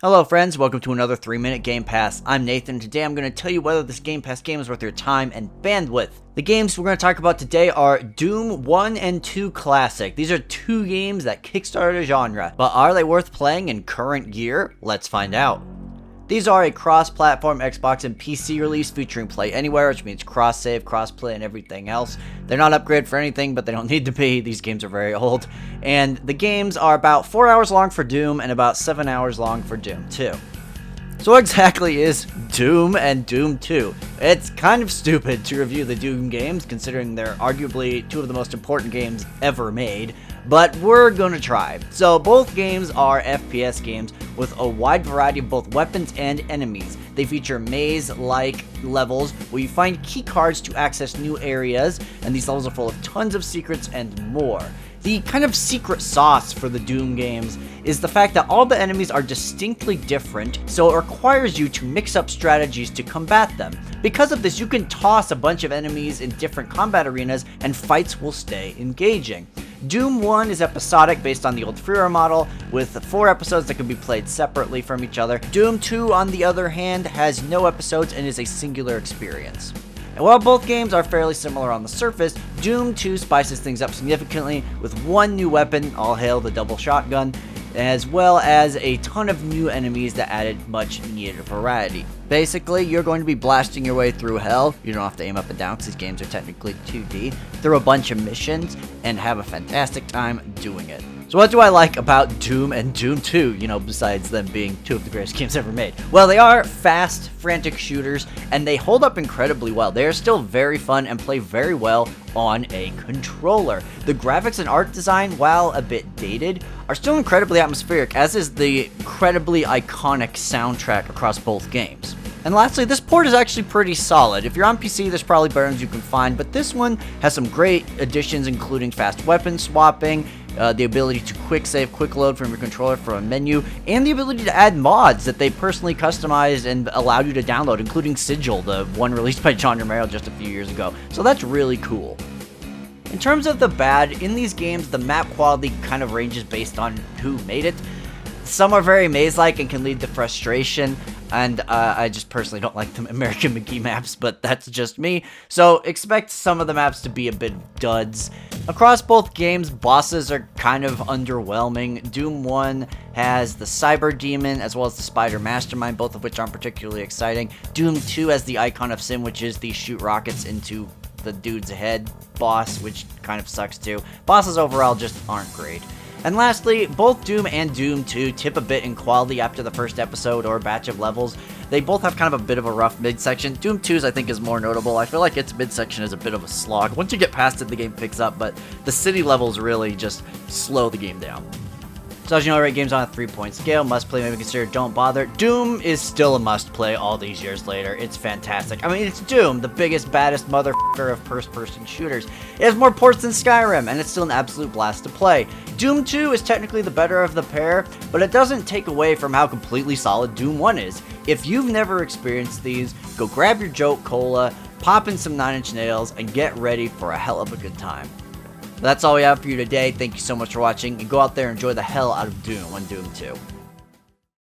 Hello friends, welcome to another 3-Minute Game Pass. I'm Nathan, and today I'm going to tell you whether this Game Pass game is worth your time and bandwidth. The games we're going to talk about today are Doom 1 and 2 Classic. These are two games that kickstarted a genre, but are they worth playing in current year? Let's find out. These are a cross-platform Xbox and PC release featuring Play Anywhere, which means cross-save, cross-play, and everything else. They're not upgraded for anything, but they don't need to be. These games are very old. And the games are about 4 hours long for Doom and about 7 hours long for Doom 2. So what exactly is Doom and Doom 2? It's kind of stupid to review the Doom games, considering they're arguably two of the most important games ever made, but we're gonna try. So both games are FPS games with a wide variety of both weapons and enemies. They feature maze-like levels where you find key cards to access new areas, and these levels are full of tons of secrets and more. The kind of secret sauce for the Doom games is the fact that all the enemies are distinctly different, so it requires you to mix up strategies to combat them. Because of this, you can toss a bunch of enemies in different combat arenas and fights will stay engaging. Doom 1 is episodic based on the old Freeware model, with 4 episodes that can be played separately from each other. Doom 2, on the other hand, has no episodes and is a singular experience. And while both games are fairly similar on the surface, Doom 2 spices things up significantly with one new weapon, all hail the double shotgun, as well as a ton of new enemies that added much needed variety. Basically, you're going to be blasting your way through hell. You don't have to aim up and down because these games are technically 2D, through a bunch of missions, and have a fantastic time doing it. So what do I like about Doom and Doom 2, besides them being two of the greatest games ever made? Well, they are fast, frantic shooters, and they hold up incredibly well. They are still very fun and play very well on a controller. The graphics and art design, while a bit dated, are still incredibly atmospheric, as is the incredibly iconic soundtrack across both games. And lastly, this port is actually pretty solid. If you're on PC, there's probably burns you can find, but this one has some great additions, including fast weapon swapping, the ability to quick save, quick load from your controller from a menu, and the ability to add mods that they personally customized and allowed you to download, including Sigil, the one released by John Romero just a few years ago. So that's really cool. In terms of the bad, in these games, the map quality kind of ranges based on who made it. Some are very maze-like and can lead to frustration, and I just personally don't like the American McGee maps, but that's just me, so expect some of the maps to be a bit duds. Across both games, bosses are kind of underwhelming. Doom 1 has the Cyber Demon as well as the Spider Mastermind, both of which aren't particularly exciting. Doom 2 has the Icon of Sin, which is the shoot rockets into the dude's head boss, which kind of sucks too. Bosses overall just aren't great. And lastly, both Doom and Doom 2 tip a bit in quality after the first episode or batch of levels. They both have kind of a bit of a rough midsection. Doom 2's I think is more notable. I feel like its midsection is a bit of a slog. Once you get past it, the game picks up, but the city levels really just slow the game down. So as you know, I rate games on a 3-point scale. Must play, maybe consider, don't bother. Doom is still a must play all these years later. It's fantastic. I mean, it's Doom, the biggest, baddest motherfucker of first-person shooters. It has more ports than Skyrim, and it's still an absolute blast to play. Doom 2 is technically the better of the pair, but it doesn't take away from how completely solid Doom 1 is. If you've never experienced these, go grab your Joke Cola, pop in some 9 Inch Nails, and get ready for a hell of a good time. That's all we have for you today. Thank you so much for watching, and go out there and enjoy the hell out of Doom and Doom 2.